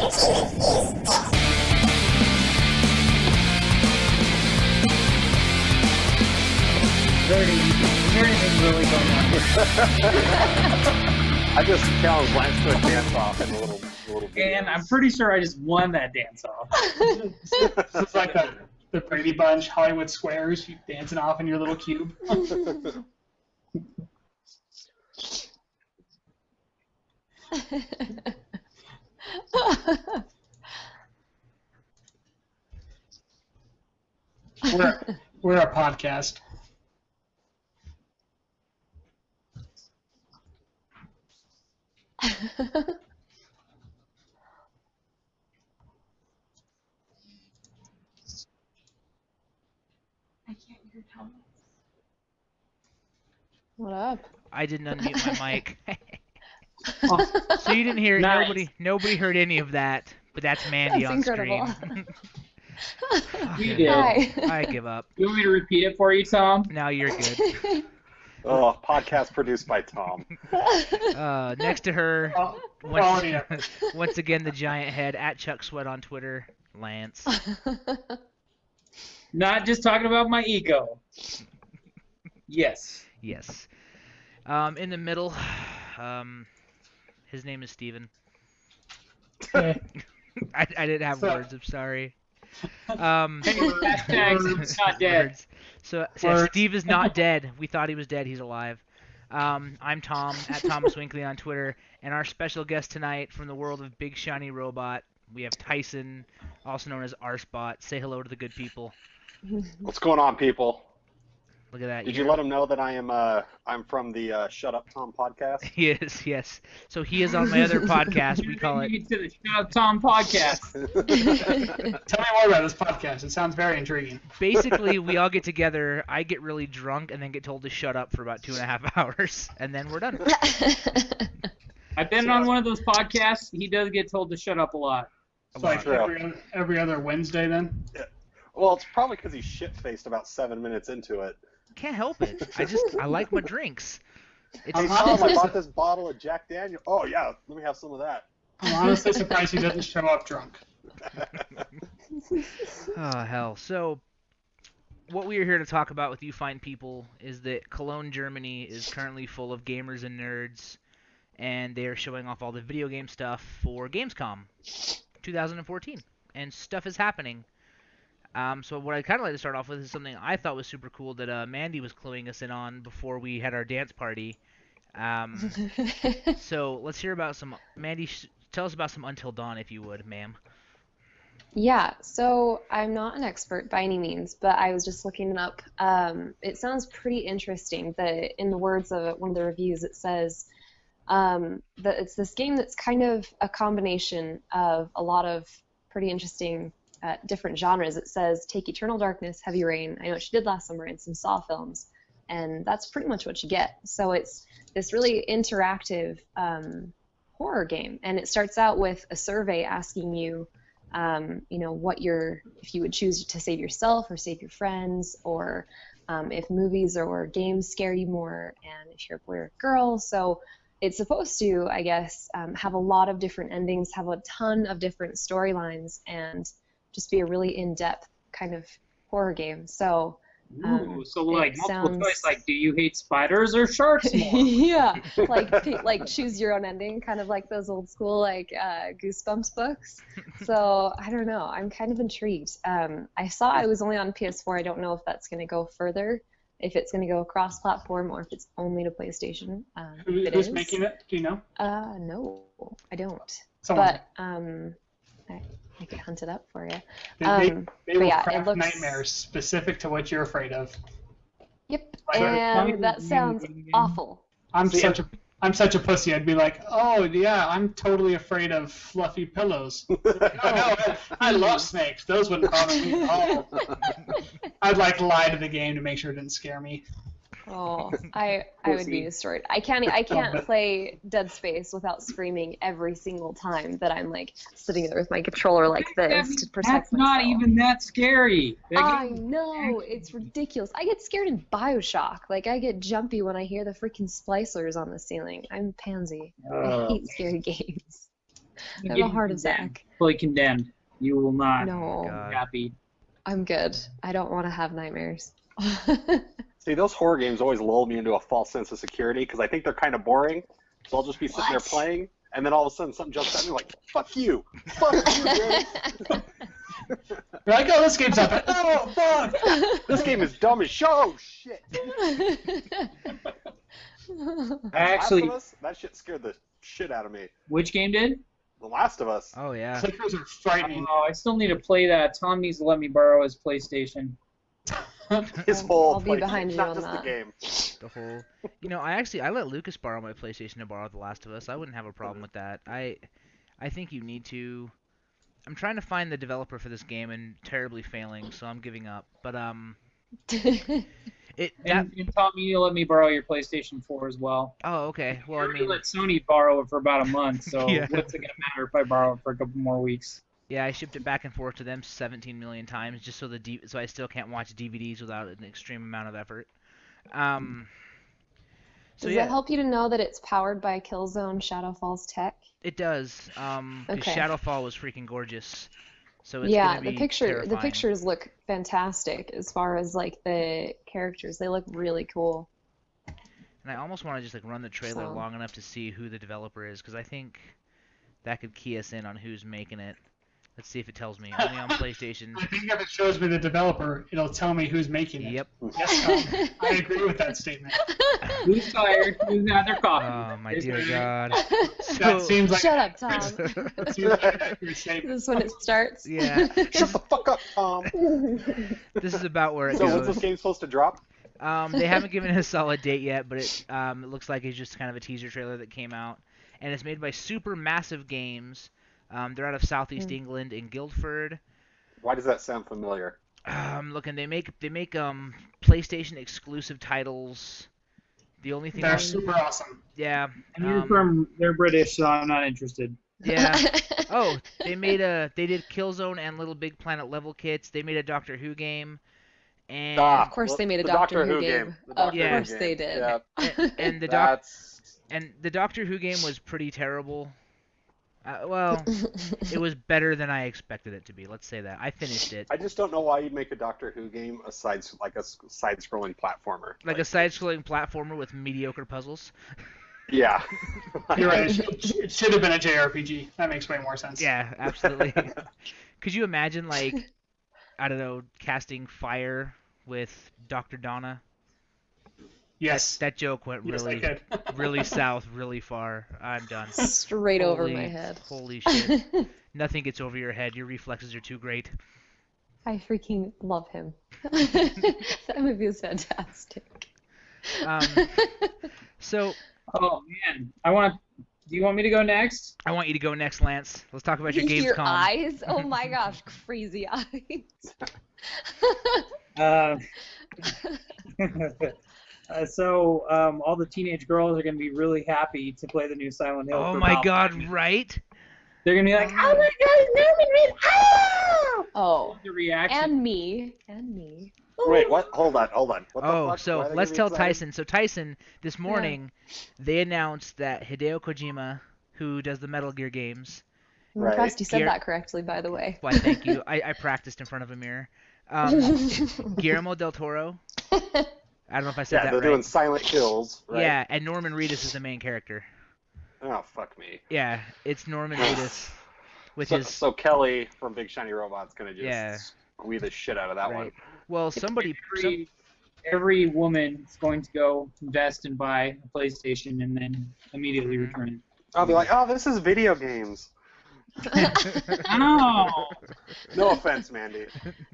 Is there anything really going on here? I just challenged Lance to a dance-off in a little And I'm pretty sure I just won that dance-off. It's like the Brady Bunch, Hollywood Squares, you dancing off in your little cube. We're a podcast. I can't hear Thomas. What up? I didn't unmute my mic. Oh, So you didn't hear Nice. nobody heard any of that, but that's Mandy That's on incredible. stream. You Okay. did. Hi. I give up. You want me to repeat it for you, Tom? Now you're good. Oh, podcast produced by Tom. Next to her, quality once, effort. once again, the giant head at Chuck Sweat on Twitter, Lance. Not just talking about my ego. Yes. Yes. In the middle, his name is Steven. Okay. I didn't have So- words. I'm sorry. Hashtag not dead. Words. So Words. Steve is not dead. We thought he was dead. He's alive. I'm Tom, at Thomas Winkley on Twitter, and our special guest tonight from the world of Big Shiny Robot, we have Tyson, also known as Arspot. Say hello to the good people. What's going on, people? Look at that. Did you let him know that I'm from the Shut Up Tom podcast? He is, yes. So he is on my other podcast. We call it. You to the Shut Up Tom podcast. Tell me more about this podcast. It sounds very intriguing. Basically, we all get together. I get really drunk and then get told to shut up for about 2.5 hours, and then we're done. I've been on one of those podcasts. He does get told to shut up a lot. It's like True. every other Wednesday then. Well, it's probably because he's shit-faced about 7 minutes into it. Can't help it. I like my drinks. It's Hey, Tom, I bought this bottle of Jack Daniel. Oh, yeah, let me have some of that. I'm honestly surprised he doesn't show up drunk. Oh, hell. So, what we are here to talk about with you fine people is that Cologne, Germany is currently full of gamers and nerds, and they are showing off all the video game stuff for Gamescom 2014. And stuff is happening. So what I'd kind of like to start off with is something I thought was super cool that Mandy was cluing us in on before we had our dance party. So let's hear about some... Mandy, tell us about some Until Dawn, if you would, ma'am. Yeah, so I'm not an expert by any means, but I was just looking it up. It sounds pretty interesting that in the words of one of the reviews, it says that it's this game that's kind of a combination of a lot of pretty interesting different genres. It says take Eternal Darkness, Heavy Rain, I Know What You Did Last Summer, and some Saw films, and that's pretty much what you get. So it's this really interactive horror game, and it starts out with a survey asking you, what if you would choose to save yourself or save your friends, or if movies or games scare you more, and if you're a boy or a girl. So it's supposed to, I guess, have a lot of different endings, have a ton of different storylines, and just be a really in-depth kind of horror game. So Ooh, so like it multiple sounds- choice, like do you hate spiders or sharks more? yeah, like choose your own ending, kind of like those old school Goosebumps books. So I don't know, I'm kind of intrigued. I saw it was only on PS4. I don't know if that's going to go further, if it's going to go cross-platform, or if it's only to PlayStation. If it Who's is, making it? Do you know? no, I don't. Someone. But I could hunt it up for you. They will yeah, it craft looks- nightmares specific to what you're afraid of. Yep, Sorry. and that sounds awful. I'm such a pussy. I'd be like, oh yeah, I'm totally afraid of fluffy pillows. Oh no, I love snakes. Those wouldn't bother me at all. I'd lie to the game to make sure it didn't scare me. Oh, I would be destroyed. I can't play Dead Space without screaming every single time that I'm sitting there with my controller like this to protect That's myself. not even that scary. I know, it's ridiculous. I get scared in BioShock. I get jumpy when I hear the freaking splicers on the ceiling. I'm a pansy. I hate scary games. I have a heart attack. Fully condemned. You will not No, be happy. I'm good. I don't want to have nightmares. See, those horror games always lull me into a false sense of security because I think they're kind of boring. So I'll just be sitting there playing, and then all of a sudden something jumps at me like, "Fuck you, fuck you, game." You're like, oh, this game's up. Oh, fuck! This game is dumb as shit. Oh shit! Actually, Last of Us, that shit scared the shit out of me. which game did? The Last of Us. Oh yeah. Clickers are frightening. Oh, I still need to play that. Tom needs to let me borrow his PlayStation. His whole I'll be PlayStation, behind you not on just that. the game. The whole. I let Lucas borrow my PlayStation to borrow The Last of Us. I wouldn't have a problem with that. I think you need to. I'm trying to find the developer for this game and terribly failing, so I'm giving up. But And Tom, you need to let me borrow your PlayStation 4 as well. Oh, okay. Well, I I already mean, let Sony borrow it for about a month, so Yeah. what's it gonna matter if I borrow it for a couple more weeks? yeah, I shipped it back and forth to them 17 million times just so so I still can't watch DVDs without an extreme amount of effort. So Does yeah, that help you to know that it's powered by Killzone Shadowfall's tech? it does. 'Cause Okay. Shadowfall was freaking gorgeous. So it's Yeah, gonna be the terrifying. pictures look fantastic as far as like the characters. They look really cool. And I almost want to just like run the trailer So- long enough to see who the developer is, because I think that could key us in on who's making it. Let's see if it tells me. Only on PlayStation. I think if it shows me the developer, it'll tell me who's making it. Yep. Yes, Tom, I agree with that statement. Who's tired? Who's had their coffee? Oh my Is dear there- God. That seems like Shut up, Tom. that seems like an accurate Is statement. this when it starts? Yeah. Shut the fuck up, Tom. This is about where it So when's goes. this game supposed to drop? They haven't given a solid date yet, but it looks like it's just kind of a teaser trailer that came out, and it's made by Supermassive Games. They're out of Southeast England in Guildford. Why does that sound familiar? Looking, they make PlayStation exclusive titles. The only thing They're super awesome. yeah, And they're British, so I'm not interested. yeah. Oh, they did Killzone and Little Big Planet level kits. They made a Doctor Who game, and Ah, Of course they made a the Doctor Who game. The Of Doctor Who course game. they did. Yeah, and the Doctor Who game was pretty terrible. Well, it was better than I expected it to be. Let's say that. I finished it. I just don't know why you'd make a Doctor Who game like a side-scrolling platformer. Like a side-scrolling platformer with mediocre puzzles. Yeah. You're right. It should have been a JRPG. That makes way more sense. Yeah, absolutely. Could you imagine, like, I don't know, casting fire with Dr. Donna? Yes. That joke went Yes, I really, could. really south, really far. I'm done. Straight over my head. Holy shit. Nothing gets over your head. Your reflexes are too great. I freaking love him. That movie is fantastic. So, Oh man, do you want me to go next? I want you to go next, Lance. Let's talk about your Gamescom. Your eyes? Oh my gosh, crazy eyes. So all the teenage girls are going to be really happy to play the new Silent Hill. Oh for my about god, 5 minutes. right? They're going to be like, oh my god, Norman Reed! Ah! Oh, The reaction. and me. Wait, what? Hold on. What the Oh, fuck? so Why are they let's gonna tell be excited? Tyson. So Tyson, this morning, they announced that Hideo Kojima, who does the Metal Gear games, I'm Right. impressed you said Gear- that correctly, by the way. why thank you, I practiced in front of a mirror. Guillermo del Toro, I don't know if I said Yeah, that they're right. doing Silent Hills, right? Yeah, and Norman Reedus is the main character. Oh, fuck me. Yeah, it's Norman Reedus with So, his so Kelly from Big Shiny Robot's gonna just Yeah. squeeze the shit out of that one. right. Well, somebody. Every woman is going to go invest and buy a PlayStation and then immediately return it. I'll be like, oh, this is video games. Oh! No offense, Mandy.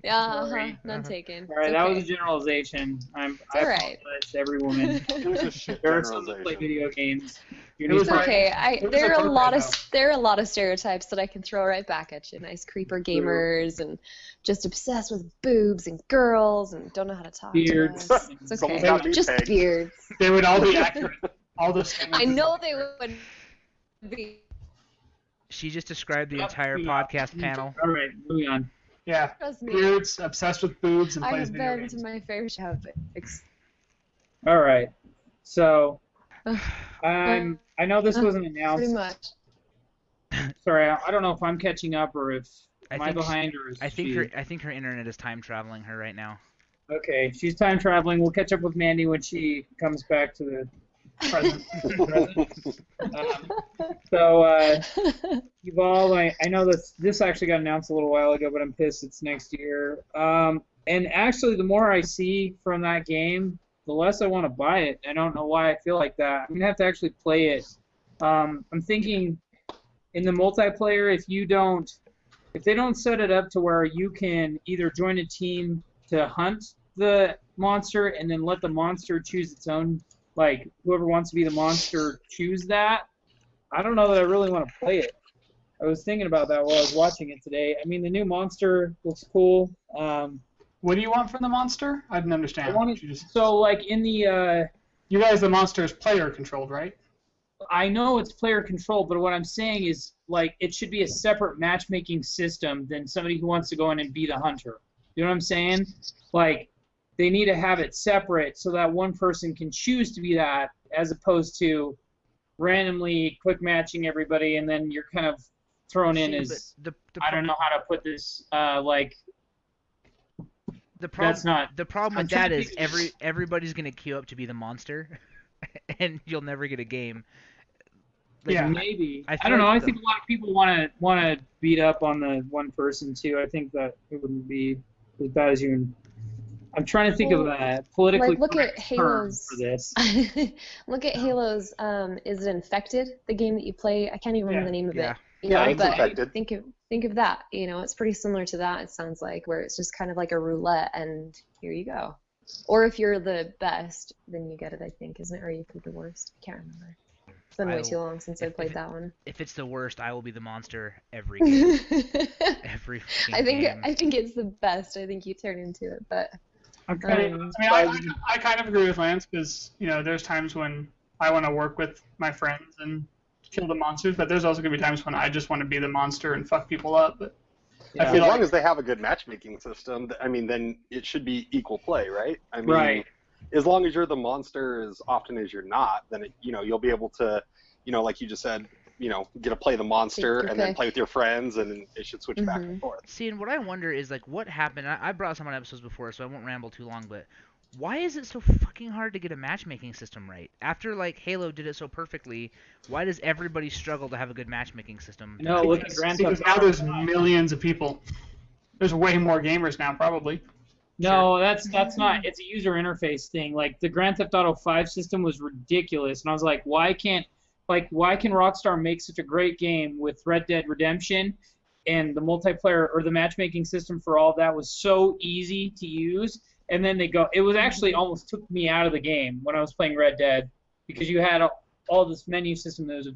Yeah, Sorry. none taken. All right, It's that okay. was a generalization. I all right. apologize to every woman. It was a shit There are some that play generalization. video games. It was It's right. okay. It was There are a appropriate, lot of though. there are a lot of stereotypes that I can throw right back at you. Nice creeper gamers and just obsessed with boobs and girls and don't know how to talk Beards. to us. It's Someone's okay. gotta be Just pegged. beards. They would all be accurate. All those statements. I know they would be. She just described the Yep, entire yeah. podcast panel. All right, moving on. Yeah. Trust me. Beards, obsessed with boobs, and I plays have video been games. to my fair share of All right. So, I know this wasn't pretty announced. much. Sorry, I don't know if I'm catching up or if I am I think behind or is I think she? I think her internet is time traveling her right now. Okay, she's time traveling. We'll catch up with Mandy when she comes back to the present. So, Yuval, I know this actually got announced a little while ago, but I'm pissed it's next year. And actually, the more I see from that game, the less I want to buy it. I don't know why I feel like that. I'm gonna have to actually play it. I'm thinking in the multiplayer, if they don't set it up to where you can either join a team to hunt the monster and then let the monster choose its own, like whoever wants to be the monster choose that. I don't know that I really want to play it. I was thinking about that while I was watching it today. I mean, the new monster looks cool. What do you want from the monster? I didn't understand. So, like in the you guys, the monster is player controlled, right? I know it's player controlled, but what I'm saying is, like, it should be a separate matchmaking system than somebody who wants to go in and be the hunter. You know what I'm saying? Like, they need to have it separate so that one person can choose to be that, as opposed to randomly quick matching everybody, and then you're kind of thrown in as I don't know how to put this. The problem, that's not. The problem with that is everybody's gonna queue up to be the monster, and you'll never get a game. Like, yeah, maybe. I don't know. I think a lot of people want to beat up on the one person too. I think that it wouldn't be as bad as you. I'm trying to think of a politically like, look correct at Halo's, term for this. Look at Halo's. Is it Infected? The game that you play. I can't even remember the name of it. It's Infected. Think of that. You know, it's pretty similar to that. It sounds like where it's just kind of like a roulette, and here you go. Or if you're the best, then you get it. I think, isn't it? Or you pick the worst. I can't remember. It's been way too long since I played that one. If it's the worst, I will be the monster every game. Every game. I think it's the best. I think you turn into it, but. I kind of agree with Lance because there's times when I want to work with my friends and kill the monsters, but there's also gonna be times when I just want to be the monster and fuck people up. But I feel as long as they have a good matchmaking system, I mean, then it should be equal play, right? I mean, as long as you're the monster as often as you're not, then you'll be able to, like you just said, get to play the monster and then play with your friends, and it should switch back and forth. See, and what I wonder is, like, what happened? I brought some on episodes before, so I won't ramble too long, but why is it so fucking hard to get a matchmaking system right? After, like, Halo did it so perfectly, why does everybody struggle to have a good matchmaking system? No, look at Grand Theft Auto. Now there's millions of people. There's way more gamers now, probably. No, that's not. It's a user interface thing. Like, the Grand Theft Auto 5 system was ridiculous, and I was like, why can Rockstar make such a great game with Red Dead Redemption, and the multiplayer or the matchmaking system for all of that was so easy to use, and then it was actually almost took me out of the game when I was playing Red Dead, because you had all this menu system that was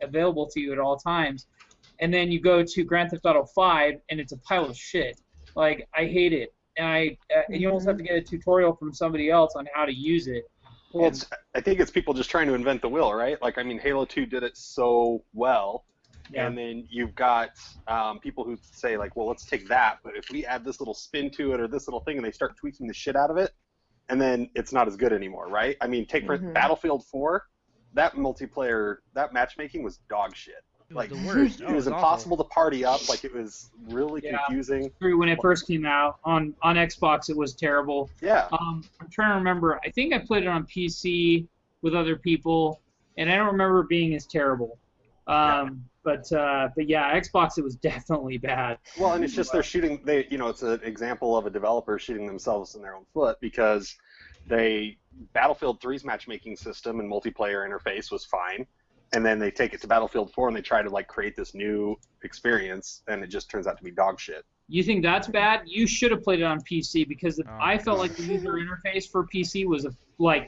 available to you at all times, and then you go to Grand Theft Auto 5 and it's a pile of shit. Like, I hate it, and you almost have to get a tutorial from somebody else on how to use it. Well, I think it's people just trying to invent the wheel, right? Like, I mean, Halo 2 did it so well, and then you've got people who say, like, well, let's take that, but if we add this little spin to it or this little thing, and they start tweaking the shit out of it, and then it's not as good anymore, right? I mean, take Battlefield 4, that multiplayer, that matchmaking was dog shit. Like, the worst. It was impossible to party up. Like, it was really confusing. True. When it first came out on Xbox, it was terrible. Yeah. I'm trying to remember. I think I played it on PC with other people, and I don't remember it being as terrible. But yeah, Xbox, it was definitely bad. Well, and it's just it's an example of a developer shooting themselves in their own foot, because Battlefield 3's matchmaking system and multiplayer interface was fine. And then they take it to Battlefield 4 and they try to, like, create this new experience, and it just turns out to be dog shit. You think that's bad? You should have played it on PC, because I felt like the user interface for PC was,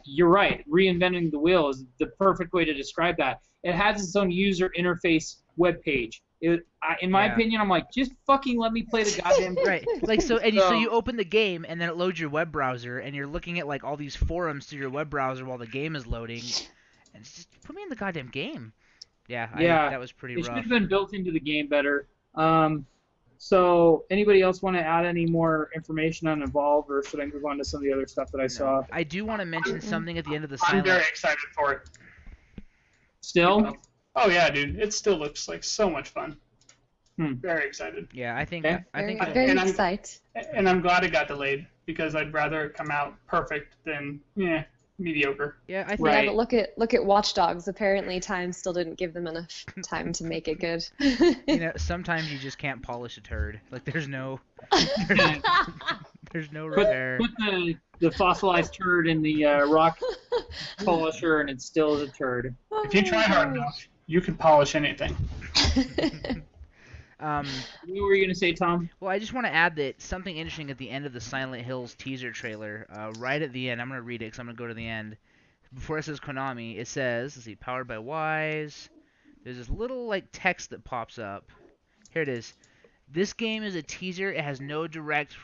you're right, reinventing the wheel is the perfect way to describe that. It has its own user interface webpage. In my opinion, I'm like, just fucking let me play the goddamn game. Right. Like, so you open the game, and then it loads your web browser, and you're looking at, like, all these forums through your web browser while the game is loading. And just put me in the goddamn game. Yeah, that was pretty rough. It should have been built into the game better. So, anybody else want to add any more information on Evolve, or should I move on to some of the other stuff that I saw? I do want to mention something at the end of the I'm very excited for it. Still? Oh yeah, dude, it still looks like so much fun. Hmm. Very excited. Yeah, I think Okay. I think Very And I'm- excited. And I'm glad it got delayed because I'd rather it come out perfect than mediocre. yeah, I think Right. Yeah, but look at Watch Dogs. Apparently, time still didn't give them enough time to make it good. you know sometimes you just can't polish a turd. Like there's no repair. Put the fossilized turd in the rock polisher, and it still is a turd. If you try hard enough, you can polish anything. Um, What were you gonna say, Tom? well, I just want to add that something interesting at the end of the Silent Hills teaser trailer, right at the end. I'm gonna read it because I'm gonna go to the end. Before it says Konami, it says, let's see, powered by Wise. There's this little like text that pops up. Here it is. This game is a teaser. It has no direct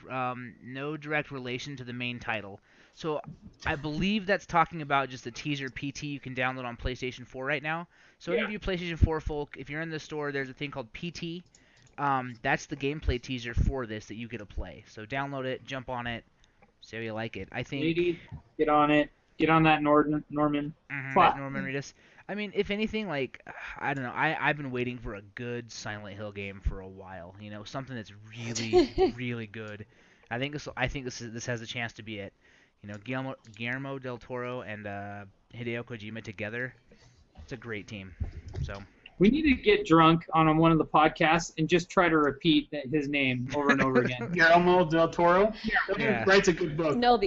relation to the main title. So I believe that's talking about just the teaser PT you can download on PlayStation 4 right now. So any of you PlayStation 4 folk, if you're in the store, there's a thing called PT. That's the gameplay teaser for this that you get to play. So download it, jump on it, see how you like it. I think. Lady, get on it. Get on that, Norman. That Norman Reedus. I mean, if anything, like I don't know, I've been waiting for a good Silent Hill game for a while. You know, something that's really, really good. I think this has a chance to be it. You know, Guillermo del Toro and Hideo Kojima together. It's a great team. So. We need to get drunk on one of the podcasts and just try to repeat his name over and over again. Guillermo del Toro Yeah. writes a good book. No,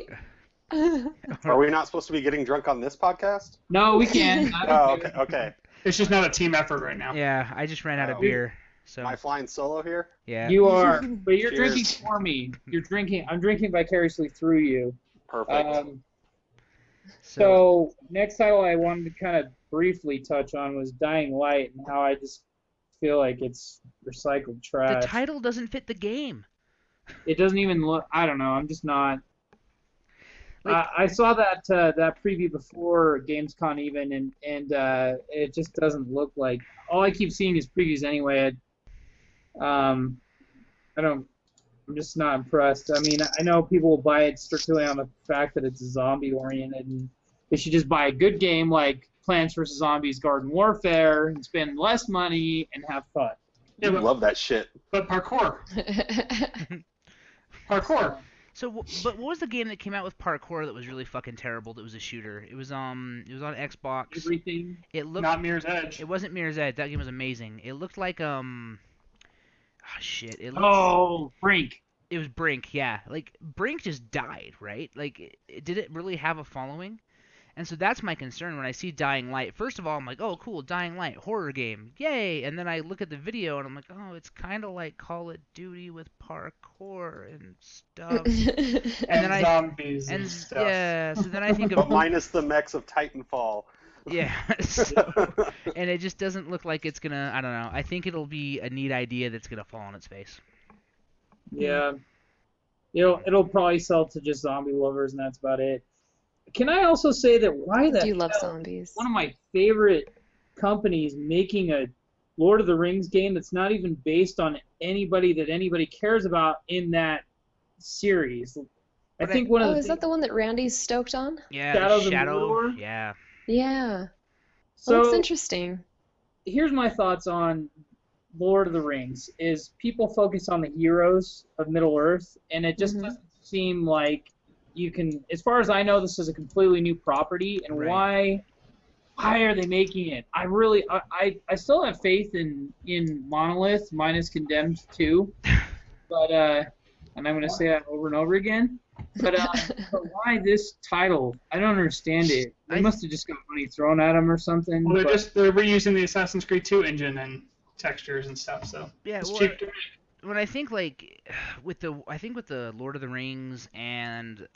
Are we not supposed to be getting drunk on this podcast? No, we can. Oh, okay. It's just not a team effort right now. Yeah, I just ran out of Oh. beer. So Am I flying solo here? yeah. You are, but you're Cheers. drinking for me. You're drinking. I'm drinking vicariously through you. Perfect. So next title I wanted to kind of briefly touch on was Dying Light and how I just feel like it's recycled trash. the title doesn't fit the game. It doesn't even look. I don't know. I'm just not. Like- I saw that preview before Gamescom even, and it just doesn't look like. All I keep seeing is previews anyway. I don't. I'm just not impressed. I mean, I know people will buy it strictly on the fact that it's zombie oriented, and they should just buy a good game like Plants vs Zombies: Garden Warfare and spend less money and have fun. Yeah, I but, love that shit. but parkour. Parkour. So, but what was the game that came out with parkour that was really fucking terrible? That was a shooter. It was on Xbox. Everything. It looked. Not Mirror's Edge. It wasn't Mirror's Edge. That game was amazing. It looked like shit. It looked, Oh, Brink. It was Brink. Yeah, like Brink just died, right? Like, did it really have a following? And so that's my concern when I see Dying Light. First of all, I'm like, oh, cool, Dying Light, horror game, yay! And then I look at the video and I'm like, oh, it's kind of like Call of Duty with parkour and stuff. And then zombies and And stuff. yeah, so then I think But of minus the mechs of Titanfall. yeah, so, and it just doesn't look like it's gonna. I don't know. I think it'll be a neat idea that's gonna fall on its face. Yeah. It'll probably sell to just zombie lovers, and that's about it. Can I also say that why the Do you love hell zombies? one of my favorite companies making a Lord of the Rings game that's not even based on anybody that anybody cares about in that series? I think one of Oh, the is that the one that Randy's stoked on? Yeah, Shadows the of Shadow. Mordor? Yeah. Yeah. so Looks interesting. here's my thoughts on Lord of the Rings is people focus on the heroes of Middle Earth, and it just doesn't seem like you can, as far as I know, this is a completely new property, and Right. why are they making it? I still have faith in Monolith minus Condemned 2, but and I'm going to say that over and over again. But why this title? I don't understand it. They must have just got money thrown at them or something. Well, but- they're reusing the Assassin's Creed 2 engine and textures and stuff, so Yeah. it's Well, cheap to make. when I think like with the Lord of the Rings and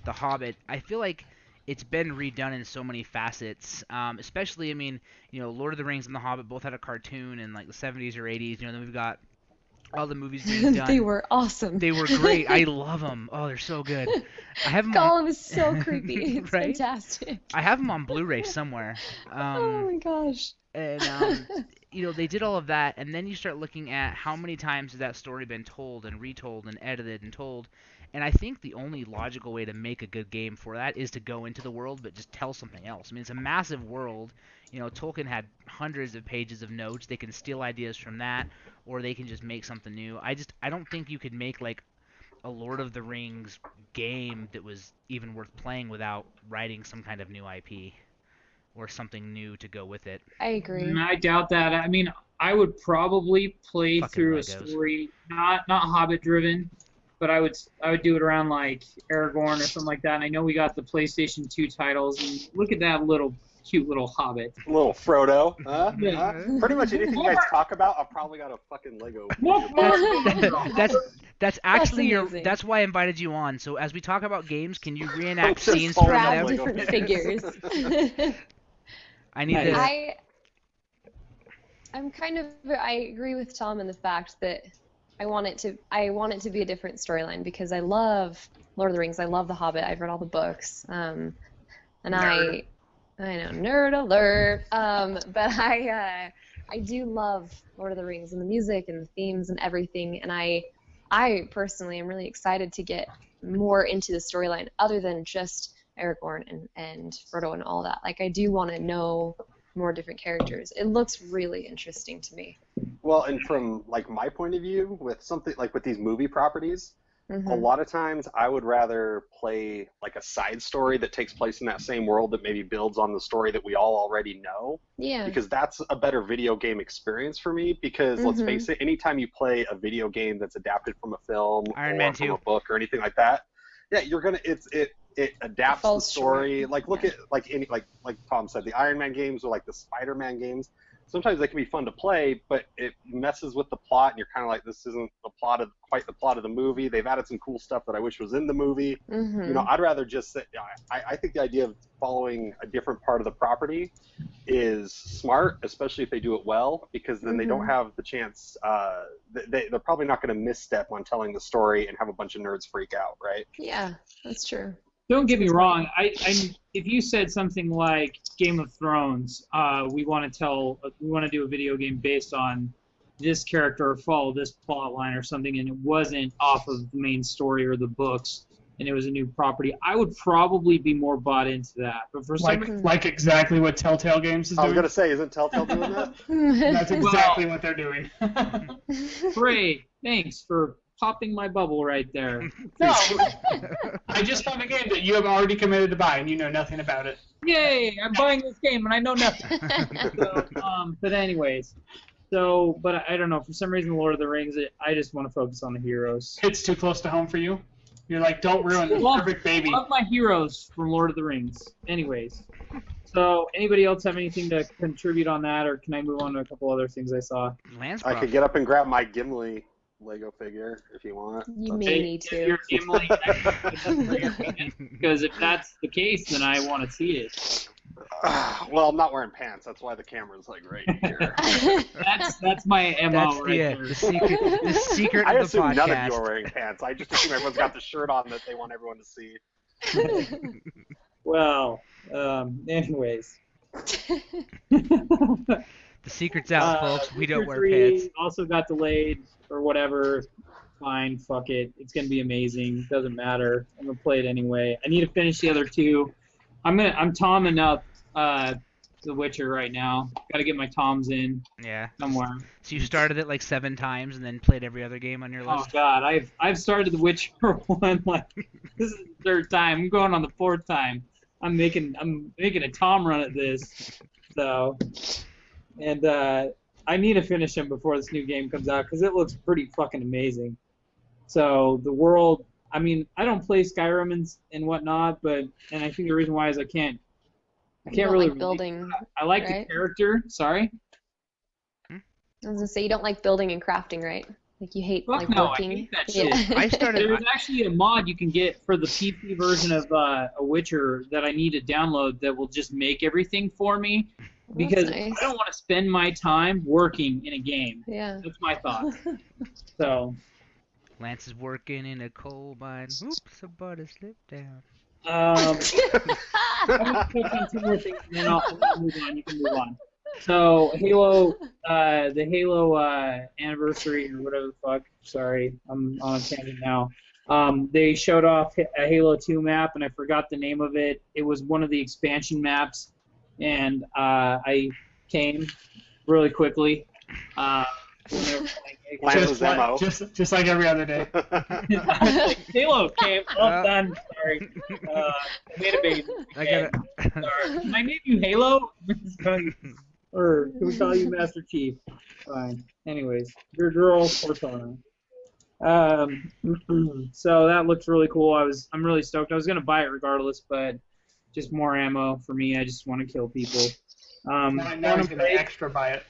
the Hobbit, I feel like it's been redone in so many facets. Especially, I mean, you know, Lord of the Rings and the Hobbit both had a cartoon in like the 70s or 80s. You know, then we've got all the movies being done. They were awesome. They were great. I love them. Oh, they're so good. I have them Gollum is so creepy. It's Right? fantastic. I have them on Blu-ray somewhere. Oh my gosh. And you know, they did all of that, and then you start looking at how many times has that story been told and retold and edited and told, And I think the only logical way to make a good game for that is to go into the world, but just tell something else. I mean, it's a massive world. You know, Tolkien had hundreds of pages of notes. They can steal ideas from that, or they can just make something new. I don't think you could make like a Lord of the Rings game that was even worth playing without writing some kind of new IP or something new to go with it. I agree. I doubt that. I mean, I would probably play Fucking through Legos. a story, not Hobbit driven, but I would do it around like Aragorn or something like that. And I know we got the PlayStation 2 titles, and look at that cute little Hobbit. Little Frodo. Yeah. Pretty much anything you guys talk about, I've probably got a fucking Lego. That's actually amazing. that's why I invited you on. So as we talk about games, can you reenact Just scenes follow from that Grab them? Lego different figures. I need Nice. to. I agree with Tom in the fact that I want it to be a different storyline because I love Lord of the Rings. I love The Hobbit. I've read all the books. And Nerd. I know, nerd alert. But I do love Lord of the Rings and the music and the themes and everything. And I personally am really excited to get more into the storyline other than just Aragorn and Frodo and all that. Like, I do want to know more different characters. It looks really interesting to me. Well, and from like my point of view, with something like with these movie properties, Mm-hmm. a lot of times I would rather play like a side story that takes place in that same world that maybe builds on the story that we all already know. Yeah. Because that's a better video game experience for me. Because let's face it, anytime you play a video game that's adapted from a film Iron Man from 2. a book or anything like that, yeah, you're gonna it adapts the falls story. short. Like look at like Tom said, the Iron Man games or like the Spider-Man games. Sometimes they can be fun to play, but it messes with the plot, and you're kind of like, this isn't quite the plot of the movie. They've added some cool stuff that I wish was in the movie. Mm-hmm. You know, I'd rather just say, I think the idea of following a different part of the property is smart, especially if they do it well, because then they don't have the chance. They're probably not going to misstep on telling the story and have a bunch of nerds freak out, right? Yeah, that's true. Don't get me wrong. If you said something like Game of Thrones, we want to do a video game based on this character or follow this plot line or something, and it wasn't off of the main story or the books, and it was a new property, I would probably be more bought into that. But for some Like exactly what Telltale Games is I was doing. going to say, isn't Telltale doing that? That's exactly what they're doing. great, thanks for popping my bubble right there. No, I just found a game that you have already committed to buy, and you know nothing about it. Yay! I'm buying this game and I know nothing. But anyways, but I don't know. For some reason, Lord of the Rings, I just want to focus on the heroes. It's too close to home for you. You're like, don't ruin the perfect baby. Love my heroes from Lord of the Rings. Anyways, so anybody else have anything to contribute on that, or can I move on to a couple other things I saw? Lance I could get up and grab my Gimli Lego figure if you want. You may need If to. you're Gimli, because if that's the case, then I want to see it. Well, I'm not wearing pants. That's why the camera's like right here. That's my MO That's right there. the secret I of the assume none of podcast. you are wearing pants. I just assume everyone's got the shirt on that they want everyone to see. Well, anyways. The secret's out, folks. We don't Witcher wear 3 pants. also got delayed or whatever. Fine, fuck it. It's gonna be amazing. Doesn't matter. I'm gonna play it anyway. I need to finish the other two. I'm tomming up The Witcher right now. Got to get my toms in Yeah. somewhere. So you started it like 7 times and then played every other game on your Oh list? God, I've started The Witcher 1 like this is the 3rd time. I'm going on the 4th time. I'm making a tom run at this. So, and I need to finish them before this new game comes out because it looks pretty fucking amazing. So the world, I mean, I don't play Skyrim and whatnot, and I think the reason why is I can't really like building. I like right? the character. Sorry. I was gonna say you don't like building and crafting, right? Like you hate Fuck like no, I working. hate that Yeah. shit. I started. There's actually a mod you can get for the PC version of A Witcher that I need to download that will just make everything for me because That's nice. I don't want to spend my time working in a game. Yeah. That's my thought. So, Lance is working in a coal mine. Oops, somebody slipped down. I'm gonna touch on 2 more things and then I'll move on. You can move on. So, Halo, the Halo anniversary or whatever the fuck. Sorry, I'm on a tangent now. They showed off a Halo 2 map, and I forgot the name of it. It was one of the expansion maps, and I came really quickly. When they were playing just like every other day. Halo came. Oh, done. Sorry. I made a baby. I Sorry. Can I name you Halo? Or can we call you Master Chief? Fine. Anyways, your girl Cortana. So that looks really cool. I'm really stoked. I was gonna buy it regardless, but just more ammo for me. I just want to kill people. Now he's gonna extra buy it.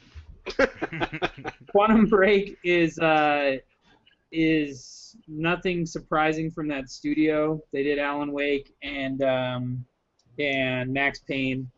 Quantum Break is nothing surprising from that studio. They did Alan Wake and Max Payne,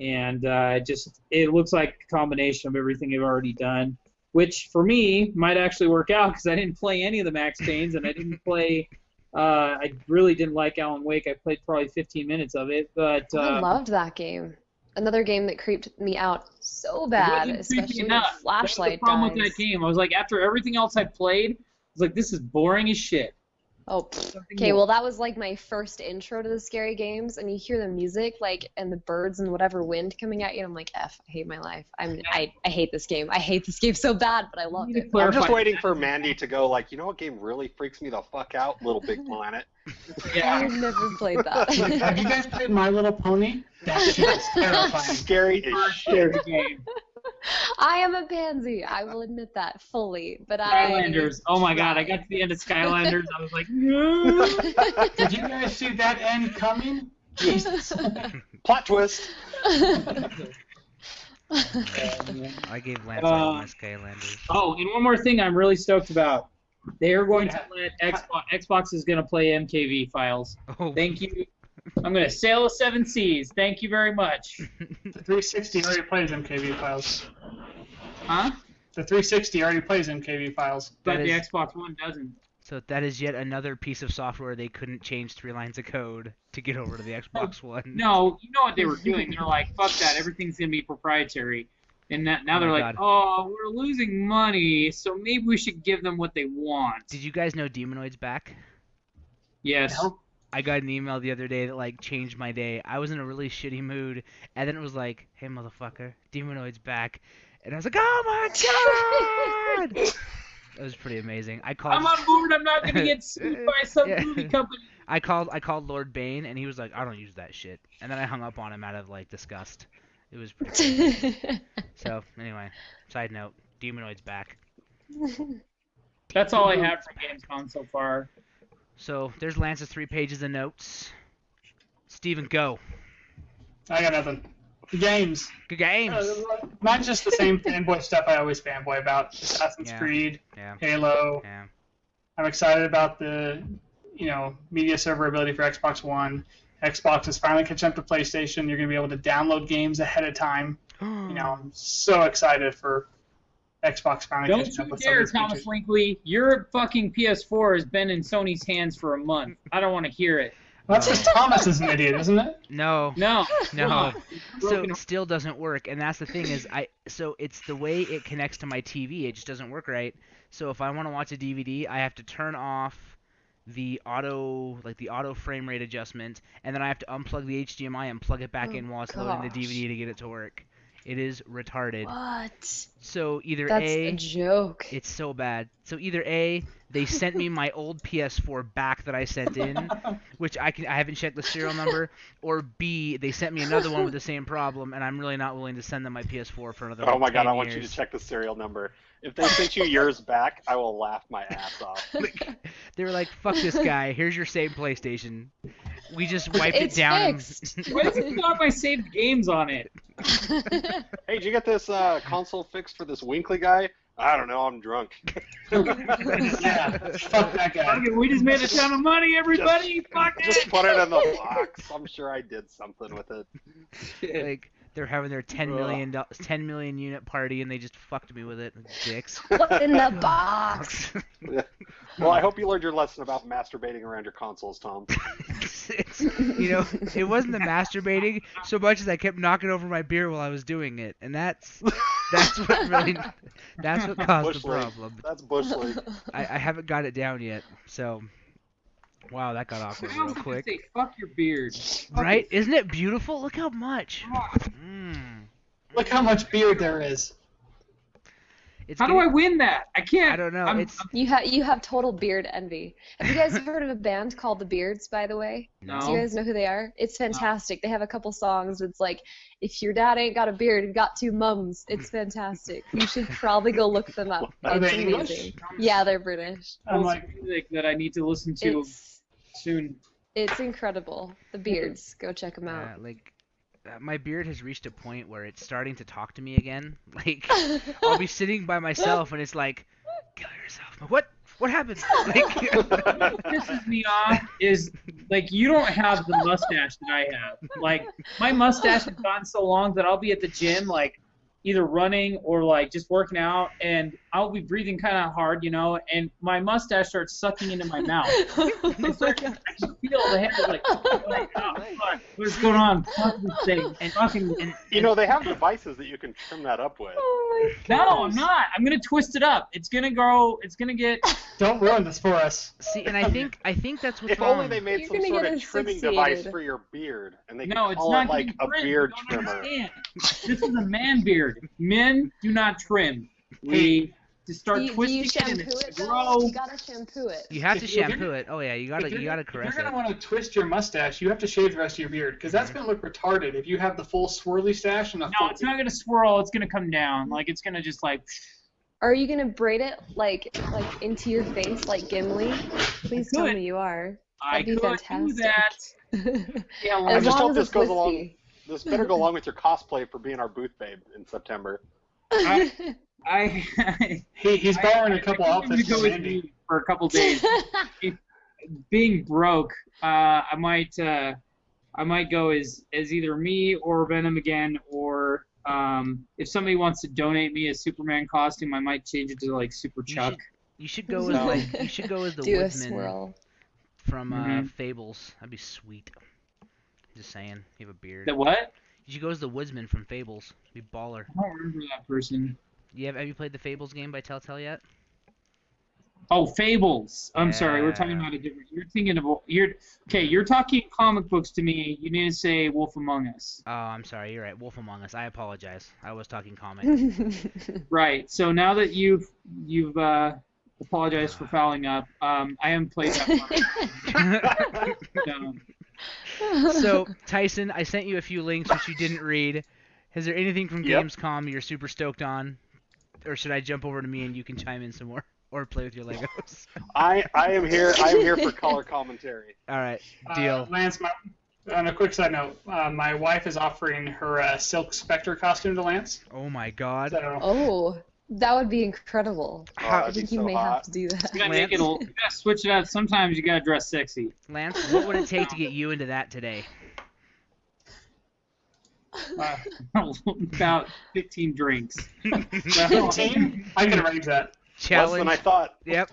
and it looks like a combination of everything they've already done, which for me might actually work out because I didn't play any of the Max Paynes, and I didn't play. I really didn't like Alan Wake. I played probably 15 minutes of it, but I loved that game. Another game that creeped me out so bad, especially when flashlight That's the problem dies. with that game. I was like, after everything else I played, I was like, this is boring as shit. Oh, okay. Well, that was like my first intro to the scary games, and you hear the music, like, and the birds and whatever wind coming at you, and I'm like, F, I hate my life. I hate this game. I hate this game so bad, but I loved it. I'm just waiting for Mandy to go like, you know what game really freaks me the fuck out? Little Big Planet. Yeah. I've never played that. Have you guys played My Little Pony? That shit is terrifying. Scary as shit. Game. I am a pansy. I will admit that fully. But Skylanders. Oh my god, I got to the end of Skylanders. I was like, no. Did you guys see that end coming? Jesus. Plot twist. gave Lance all my Skylanders. Oh, and one more thing I'm really stoked about. They are going to let Xbox is going to play MKV files. Oh. Thank you. I'm going to sail the 7 seas. Thank you very much. The 360 already plays MKV files. Huh? The 360 already plays MKV files. But the Xbox One doesn't. So that is yet another piece of software they couldn't change 3 lines of code to get over to the Xbox One. No, you know what they were doing. They're like, fuck that. Everything's going to be proprietary. And now they're like, oh, we're losing money, so maybe we should give them what they want. Did you guys know Demonoid's back? Yes. No? I got an email the other day that like changed my day. I was in a really shitty mood, and then it was like, "Hey, motherfucker, Demonoid's back," and I was like, "Oh my god!" It was pretty amazing. I called. I'm on board. I'm not gonna get sued by some movie company. I called Lord Bane, and he was like, "I don't use that shit," and then I hung up on him out of like disgust. It was pretty cool. So anyway, side note, Demonoid's back. That's all I have from Gamescom so far. So there's Lance's 3 pages of notes. Steven, go. I got nothing. Games. Good games. Not just the same fanboy stuff I always fanboy about. Assassin's Creed, Halo. Yeah. I'm excited about the, media server ability for Xbox One. Xbox is finally catching up to PlayStation. You're going to be able to download games ahead of time. I'm so excited for Xbox finally catching up with some of these Thomas features. Linkley. Your fucking PS4 has been in Sony's hands for a month. I don't want to hear it. That's because Thomas is an idiot, isn't it? No. No. So it still doesn't work, and that's the thing is, so it's the way it connects to my TV. It just doesn't work right. So if I want to watch a DVD, I have to turn off the auto frame rate adjustment, and then I have to unplug the HDMI and plug it back in while it's loading the DVD to get it to work. It is retarded. What? So either That's a joke. It's so bad. So either A, they sent me my old PS4 back that I sent in, which I haven't checked the serial number, or B, they sent me another one with the same problem, and I'm really not willing to send them my PS4 for another. Oh my god, 10 I want you years. to check the serial number. If they sent you yours back, I will laugh my ass off. They were like, "Fuck this guy. Here's your saved PlayStation." We just wiped it down. Why does it got my saved games on it? Hey, did you get this console fixed for this Winkley guy? I don't know, I'm drunk. Yeah, fuck that guy. Okay, we just made a ton of money, everybody. Fuck it. Just put it in the box. I'm sure I did something with it. Like they're having their 10 million unit party, and they just fucked me with it, dicks. What's in the box? Well, I hope you learned your lesson about masturbating around your consoles, Tom. It wasn't the masturbating so much as I kept knocking over my beer while I was doing it, and that's what caused the problem. That's Bush League. I haven't got it down yet, so Wow, that got awkward I real was gonna quick. say, fuck your beard. Right? Isn't it beautiful? Look how much. Look how much beard there is. It's How do I win that? I can't. I don't know. You have total beard envy. Have you guys heard of a band called The Beards, by the way? No. Do you guys know who they are? It's fantastic. They have a couple songs. It's like, if your dad ain't got a beard, he got two mums. It's fantastic. You should probably go look them up. Are It's they amazing. English? Yeah, they're British. I'm Like like, music that I need to listen to soon. It's incredible. The Beards. Go check them out. My beard has reached a point where it's starting to talk to me again. Like, I'll be sitting by myself and it's like, kill yourself. I'm like, what happened? Like, What pisses me off is, like, you don't have the mustache that I have. Like, my mustache has gotten so long that I'll be at the gym, like, either running or, like, just working out, and I'll be breathing kind of hard, you know, and my mustache starts sucking into my mouth. I can feel the hair, like, oh, fuck, what's going on? Fuck this thing. and You know, they have devices that you can trim that up with. Oh my gosh. No, I'm not. I'm going to twist it up. It's going to grow. It's going to get... don't ruin this for us. see, and I think that's what's If wrong. only they made You're some gonna sort get of trimming device for your beard, and they could No, it's call not it like getting a trimmed. beard You don't trimmer. understand. This is a man beard. Men do not trim. We just start Do you twisting it and shampoo it's it though? grow. You gotta shampoo it. You have to If you're- shampoo it. Oh yeah, you gotta If caress you're it. gonna want to twist your mustache, you have to shave the rest of your beard, because that's gonna look retarded if you have the full swirly stash and a No, full. it's not gonna swirl. It's gonna come down. Like it's gonna just like. Are you gonna braid it like into your face like Gimli? Please tell could. me you are. I That'd be could do fantastic. that. Yeah, well, I As just long hope as this it's goes along. wispy. This better go along with your cosplay for being our booth babe in September. He's borrowing a couple I think I'm outfits gonna go from with Andy. you for a couple days. Being broke, I might go as either me or Venom again, or if somebody wants to donate me a Superman costume, I might change it to like Super Chuck. You should go as the Do a Woodsman swirl. from Fables. That'd be sweet. Just saying, you have a beard. The what? You should go as the Woodsman from Fables. Be baller. I don't remember that person. Have you played the Fables game by Telltale yet? Oh, Fables. I'm sorry, we're talking about a different. You're thinking of you're talking comic books to me. You need to say Wolf Among Us. Oh, I'm sorry. You're right. Wolf Among Us. I apologize. I was talking comic. Right. So now that you've apologized for fouling up, I haven't played that one. So, Tyson, I sent you a few links which you didn't read. Is there anything from Gamescom you're super stoked on? Or should I jump over to me and you can chime in some more? Or play with your Legos? I am here for color commentary. All right, deal. Lance, on a quick side note, my wife is offering her Silk Spectre costume to Lance. Oh my god. So, Oh, that would be incredible. Oh, I that'd be think you so may hot. have to do that. You gotta switch it out. Sometimes you gotta dress sexy. Lance, what would it take to get you into that today? About 15 drinks. 15? I can arrange that. Less than I thought. Yep.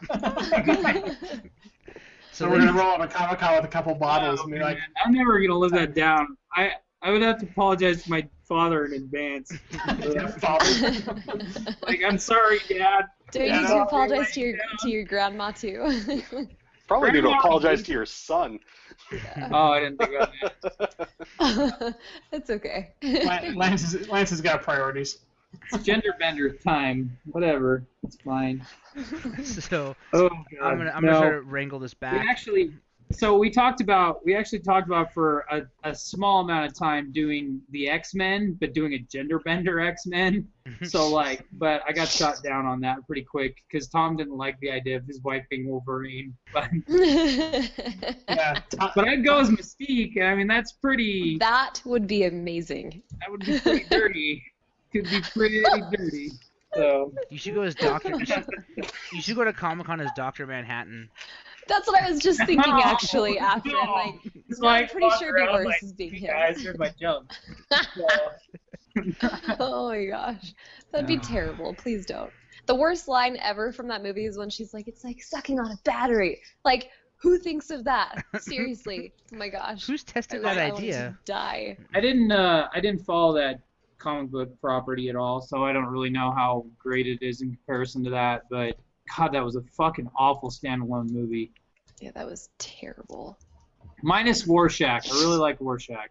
So we're gonna roll up a Comic-Con with a couple bottles and be like, I'm never gonna live that down. I would have to apologize to my father in advance. Like, I'm sorry, Dad. Do you need to apologize to your grandma too? Probably need to apologize to your son. Oh, I didn't think about that. That's okay. Lance has got priorities. It's gender bender time. Whatever. It's fine. So Oh, God. I'm gonna try to wrangle this back. We actually talked about for a small amount of time doing the X-Men, but doing a gender bender X-Men. So but I got shot down on that pretty quick because Tom didn't like the idea of his wife being Wolverine. But Yeah. but I'd go as Mystique. I mean, that's pretty. That would be amazing. That would be pretty dirty. Could be pretty dirty. So You should go as Doctor. You should go to Comic-Con as Dr. Manhattan. That's what I was just thinking actually after. No. I'm It's I'm pretty fuck sure it'd be around, worse as being "Hey, him. guys, here's my jump." Oh my gosh. That'd be terrible. Please don't. The worst line ever from that movie is when she's like, it's like sucking on a battery. Like, who thinks of that? Seriously. Oh my gosh. Who's tested I that want to idea? die. I didn't follow that comic book property at all, so I don't really know how great it is in comparison to that. But God, that was a fucking awful standalone movie. Yeah, that was terrible. Minus Warshak. I really like Warshak.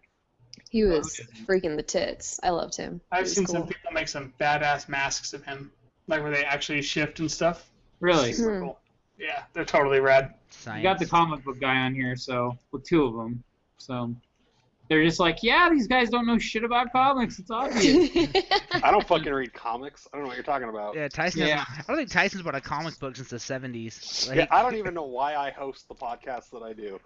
He was freaking the tits. I loved him. I've seen some people make some badass masks of him, like where they actually shift and stuff. Really? Super cool. Yeah, they're totally rad. You got the comic book guy on here, so with two of them. So they're just like, yeah, these guys don't know shit about comics. It's obvious. I don't fucking read comics. I don't know what you're talking about. Yeah, Tyson. I don't think Tyson's bought a comic book since the 70s. Like, Yeah, I don't even know why I host the podcast that I do.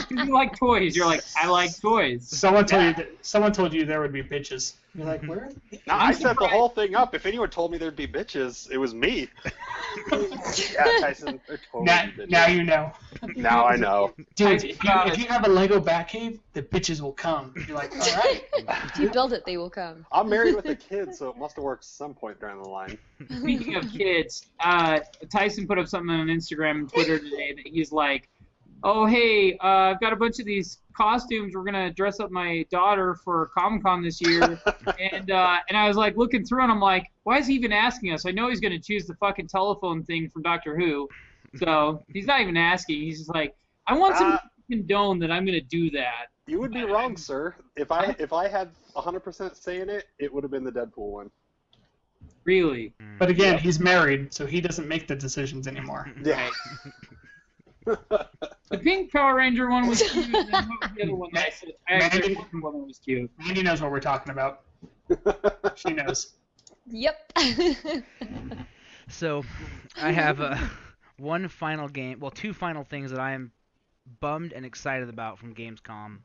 You like toys. You're like, I like toys. Someone told you there would be bitches. You're like, where? No, I set the whole thing up. If anyone told me there'd be bitches, it was me. Yeah, Tyson, they're totally bitches. Now you know. Now I know. Dude, if you have a Lego Batcave, the bitches will come. You're like, all right. If you build it, they will come. I'm married with a kid, so it must have worked some point down the line. Speaking of kids, Tyson put up something on Instagram and Twitter today that he's like, oh, hey, I've got a bunch of these costumes. We're going to dress up my daughter for Comic-Con this year. and I was, like, looking through, and I'm like, why is he even asking us? I know he's going to choose the fucking telephone thing from Doctor Who. So he's not even asking. He's just like, I want someone to condone that I'm going to do that. You would be wrong, sir. If I had 100% say in it, it would have been the Deadpool one. Really? But again, he's married, so he doesn't make the decisions anymore. Yeah. The pink Power Ranger one was cute, and then what was the other one that I said? Actually, the one that was cute. Mandy knows what we're talking about. She knows. Yep. So, I have one final game, well, two final things that I am bummed and excited about from Gamescom.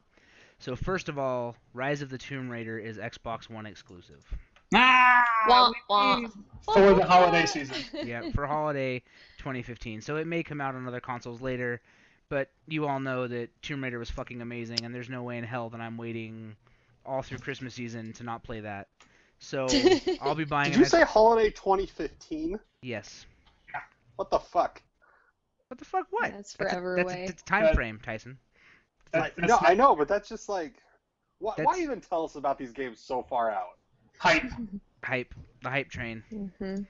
So, first of all, Rise of the Tomb Raider is Xbox One exclusive. Wah, wah. For the holiday season. Yeah, for holiday 2015. So it may come out on other consoles later, but you all know that Tomb Raider was fucking amazing, and there's no way in hell that I'm waiting all through Christmas season to not play that. So I'll be buying. Did you say holiday 2015? Yes. What the fuck? What the fuck? What? That's forever away. That's a time frame, Tyson. No, I know, but that's just like, why even tell us about these games so far out? Hype. The hype train. Mm-hmm.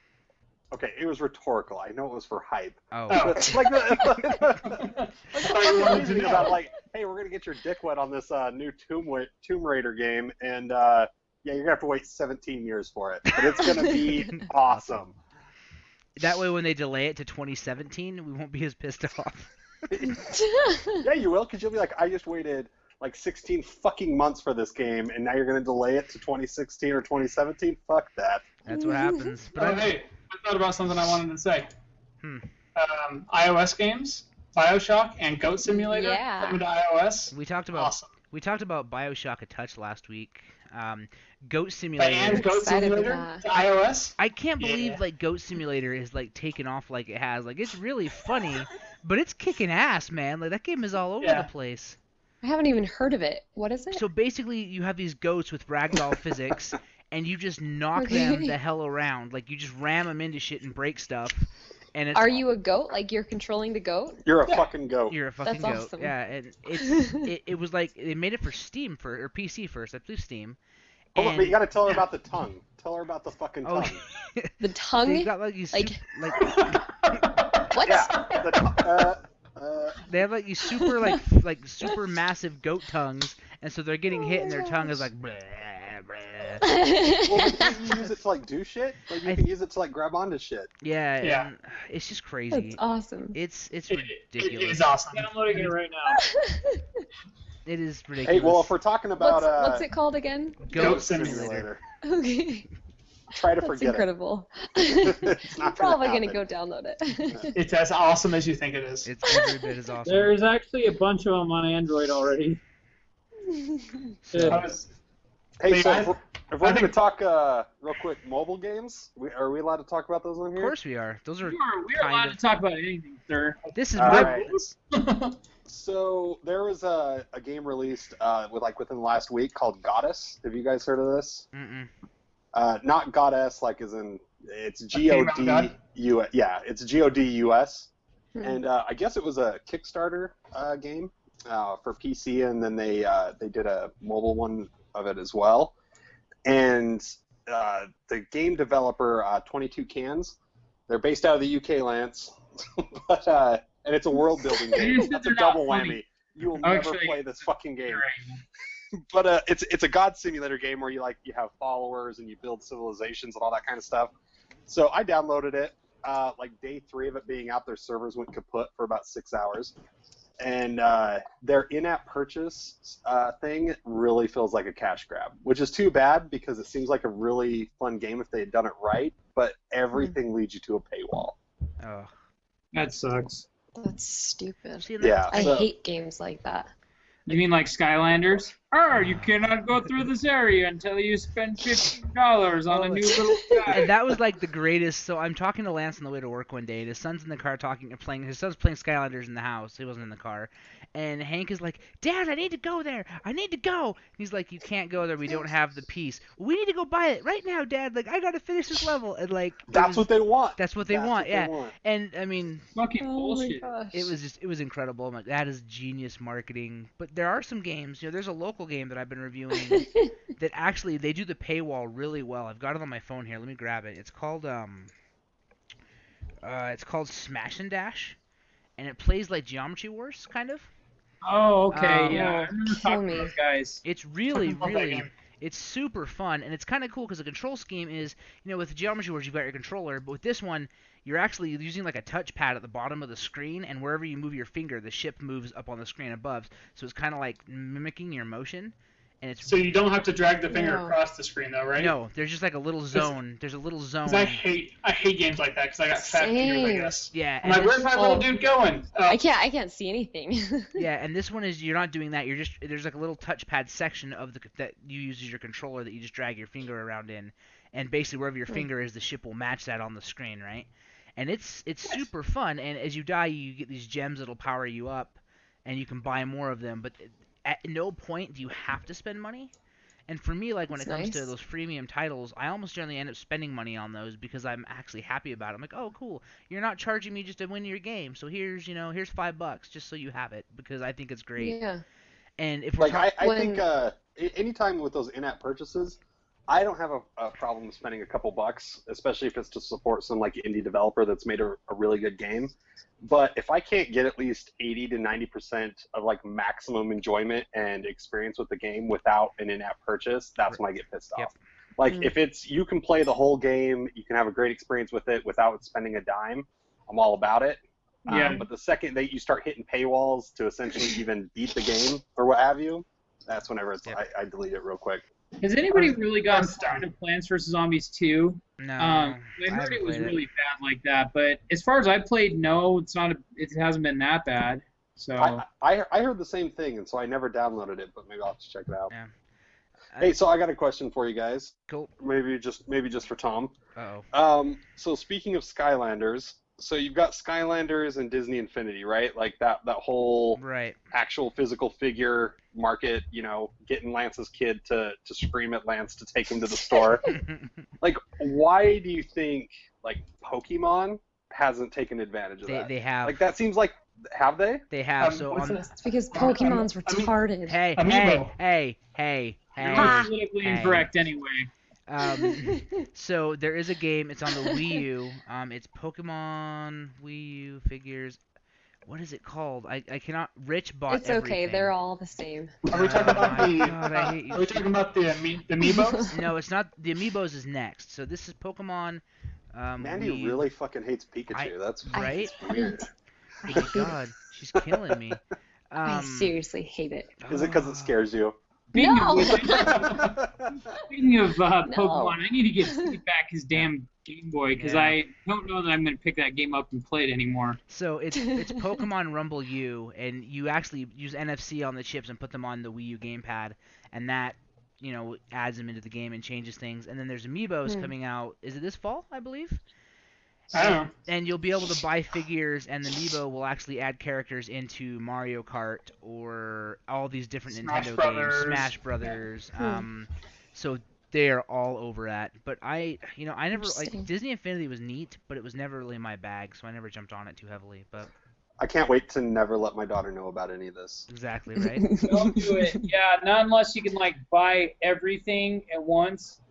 Okay, it was rhetorical. I know it was for hype. Oh. About like, hey, we're gonna get your dick wet on this new Tomb Raider game, and yeah, you're gonna have to wait 17 years for it, but it's gonna be awesome. That way, when they delay it to 2017, we won't be as pissed off. Yeah, you will, because you'll be like, I just waited like 16 fucking months for this game, and now you're going to delay it to 2016 or 2017? Fuck that. That's what happens. But hey, I thought about something I wanted to say. iOS games, BioShock and Goat Simulator coming to iOS. We talked about awesome. We talked about BioShock a touch last week. Goat Simulator. And Goat Simulator to iOS. I can't believe like Goat Simulator is like taken off like it has. Like it's really funny, but it's kicking ass, man. Like that game is all over the place. I haven't even heard of it. What is it? So basically, you have these goats with ragdoll physics, and you just knock them the hell around. Like you just ram them into shit and break stuff. And it's, Are you a goat? Like you're controlling the goat? You're a fucking goat. You're a fucking That's goat. awesome. Yeah, and it was like they made it for Steam or PC first. I believe Steam. Hold on, but you gotta tell her about the tongue. Tell her about the fucking tongue. The tongue? They got like these What? Yeah, they have like these super like super massive goat tongues, and so they're getting hit, and their tongue is like. Bleh, bleh. Well, but you use it to like do shit. Like you can use it to like grab onto shit. Yeah. And it's just crazy. That's awesome. It's ridiculous. It is awesome. I'm downloading it right now. It is ridiculous. Hey, well, if we're talking about what's it called again? Goat Simulator. Okay. Try to That's forget incredible. It's not I'm probably gonna gonna go download it. It's as awesome as you think it is. It's every bit as awesome. There's actually a bunch of them on Android already. Hey, so if we're going to talk real quick mobile games, are we allowed to talk about those on here? Of course we are. Those are. We're allowed to talk about anything, sir. This is Right. So there was a game released within the last week called Goddess. Have you guys heard of this? Mm-mm. Not Goddess, like as in it's G-O-D-U-S. Yeah, it's G-O-D-U-S. And I guess it was a Kickstarter game for PC, and then they did a mobile one of it as well. And the game developer, 22 Cans, they're based out of the UK, Lance. But and it's a world building game. That's a double whammy. You will never Actually, play this fucking game. Right. But it's a god simulator game where you have followers and you build civilizations and all that kind of stuff. So I downloaded it. Like day 3 of it being out, their servers went kaput for about 6 hours. And their in-app purchase thing really feels like a cash grab, which is too bad because it seems like a really fun game if they had done it right, but everything leads you to a paywall. Oh. That sucks. That's stupid. Yeah, I hate games like that. You mean like Skylanders? You cannot go through this area until you spend $15 on a new little guy. And that was like the greatest. So I'm talking to Lance on the way to work one day, and his son's in the car playing. His son's playing Skylanders in the house. He wasn't in the car. And Hank is like, "Dad, I need to go there. I need to go." And he's like, "You can't go there. We don't have the piece. We need to go buy it right now, Dad. Like, I gotta finish this level." And like, that's what they want. That's what they want. Yeah. And I mean, fucking bullshit. It was incredible. I'm like, that is genius marketing. But there are some games. There's a local game that I've been reviewing that actually they do the paywall really well. I've got it on my phone here. Let me grab it. It's called Smash and Dash, and it plays like Geometry Wars, kind of. Oh, okay, yeah. I remember talking me. to those guys. It's really, it's super fun, and it's kind of cool because the control scheme is, with the Geometry Wars, you've got your controller, but with this one, you're actually using like a touchpad at the bottom of the screen, and wherever you move your finger, the ship moves up on the screen above, so it's kind of like mimicking your motion. And it's so you don't have to drag the finger across the screen, though, right? No, there's just like a little zone. There's a little zone. I hate games like that because I got fat fingers, I guess. Yeah. I'm like, where's my little dude going? I can't see anything. Yeah, and this one is you're not doing that. There's like a little touchpad section of that you use as your controller that you just drag your finger around in, and basically wherever your finger is, the ship will match that on the screen, right? And it's super fun. And as you die, you get these gems that'll power you up, and you can buy more of them. But at no point do you have to spend money. And for me, like when it comes to those freemium titles, I almost generally end up spending money on those because I'm actually happy about it. I'm like, oh, cool, you're not charging me just to win your game, so here's $5 just so you have it because I think it's great. Yeah. And if we're I think anytime with those in-app purchases, I don't have a problem spending a couple bucks, especially if it's to support some like indie developer that's made a really good game. But if I can't get at least 80 to 90% of like maximum enjoyment and experience with the game without an in-app purchase, that's when I get pissed off. Like if it's you can play the whole game, you can have a great experience with it without spending a dime, I'm all about it. Yeah. But the second that you start hitting paywalls to essentially even beat the game or what have you, that's whenever I delete it real quiit. Has anybody really gotten tired of Plants vs. Zombies 2? No. I heard it was really bad like that, but as far as I played, no, it hasn't been that bad. So I heard the same thing, and so I never downloaded it, but maybe I'll have to check it out. Yeah. Hey, so I got a question for you guys. Cool. Maybe just for Tom. Uh-oh. So speaking of Skylanders, so you've got Skylanders and Disney Infinity, right? Like that whole actual physical figure market, getting Lance's kid to scream at Lance to take him to the store. Like, why do you think like Pokemon hasn't taken advantage of that? They have. Like that seems like have they? They have. It's because Pokemon's retarded. Hey. You're politically incorrect anyway. So there is a game. It's on the Wii U. It's Pokemon Wii U figures. What is it called? I cannot. Rich bought It's okay. everything. They're all the same. Are we talking about Are we talking about the amiibos? No, it's not. The amiibos is next. So this is Pokemon. Mandy really fucking hates Pikachu. That's right. Weird. Oh my god, she's killing me. I seriously hate it. Is it because it scares you? Speaking of Pokemon, I need to give Steve back his damn Game Boy because I don't know that I'm going to pick that game up and play it anymore. So it's Pokemon Rumble U, and you actually use NFC on the chips and put them on the Wii U gamepad, and that adds them into the game and changes things. And then there's Amiibos coming out. Is it this fall, I believe? I don't know. And you'll be able to buy figures, and the Amiibo will actually add characters into Mario Kart or all these different Nintendo games, Smash Brothers. So they are all over that. But I never Disney Infinity was neat, but it was never really my bag, so I never jumped on it too heavily. But I can't wait to never let my daughter know about any of this. Exactly right. Don't do it. Yeah, not unless you can buy everything at once.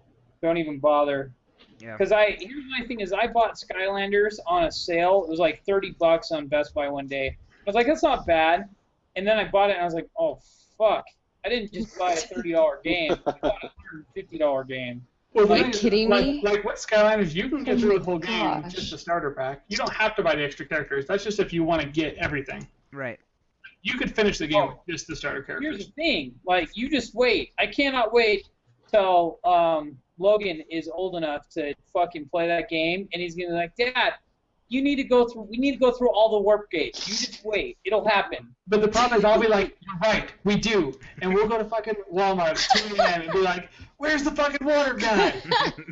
Don't even bother. Yeah. Because here's my thing is I bought Skylanders on a sale. It was like $30 on Best Buy one day. I was like, that's not bad. And then I bought it and I was like, oh fuck! I didn't just buy a $30 game. I bought a $150 game. Well, Are you kidding me? Like what Skylanders, you can get through the whole game with gosh. just the starter pack. You don't have to buy the extra characters. That's just if you want to get everything. Right. You could finish the game with just the starter Here's characters. the thing, like you just wait. I cannot wait till Logan is old enough to fucking play that game, and he's gonna be like, Dad, we need to go through all the warp gates. You just wait, it'll happen. But the problem is, I'll be like, you're right, we do. And we'll go to fucking Walmart at 2 a.m. and be like, where's the fucking water guy?